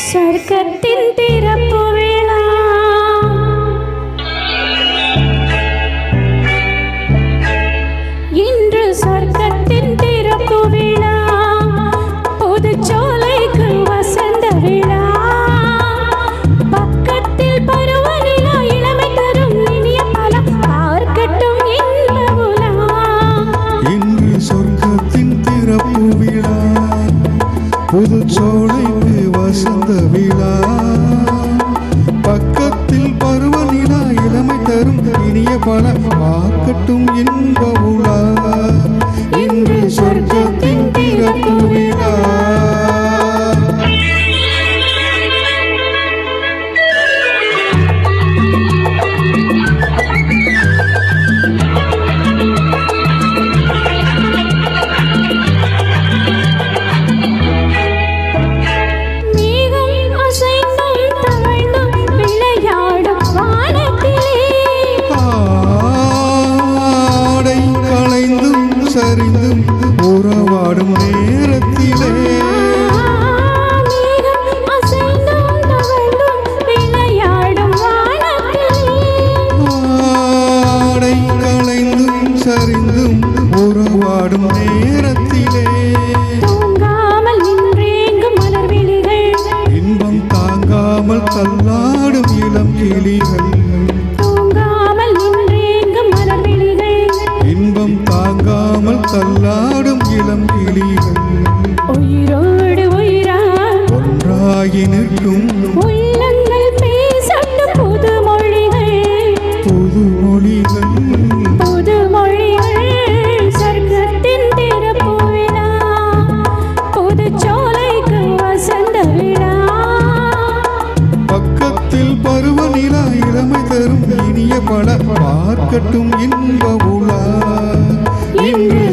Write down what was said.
சொர்க்கத்தின் திறப்பு விழா இன்று சொர்க்கத்தின் திறப்பு விழா புதுச்சோலைக்கு வசந்த விழா பக்கத்தில் பருவநிலா இளமை தரும் இனிய பலம் பார்க்கட்டும் இன்ப உலா இன்று சொர்க்கத்தின் திறப்பு விழா புதுச்சோலைக்கு வசந்த விழா பக்கத்தில் பருவநிலா இளமை தரும் இனிய பல வாக்கட்டும் இன்ப உலா இன்று சொர்க்கத்தின் திறப்பு விழா சரிந்தும் உறவாடும் நேரத்திலே ஆடை களைந்தும் சரிந்தும் உறவாடும் நேரத்திலே தூங்காமல் நின்றேங்கும் மலர் விழிகள் இன்பம் தாங்காமல் தள்ளாடும் இளம் கிளிகள் தூங்காமல் நின்றேங்கும் மலர் விழிகள் இன்பம் தாங்காமல் தள்ளாடும் இளம் கிளிகள் உயிரோடு உயிராய் ஒன்றாகி நிற்கும் உள்ளங்கள் பேசட்டும் புது மொழிகள் புது மொழிகள் புது மொழிகள் சொர்க்கத்தின் திறப்பு விழா புதுச்சோலைக்கு வசந்த விழா பக்கத்தில் பருவநிலா இளமை தரும் இனிய பல பார்க்கட்டும் இன்ப உலா இன்று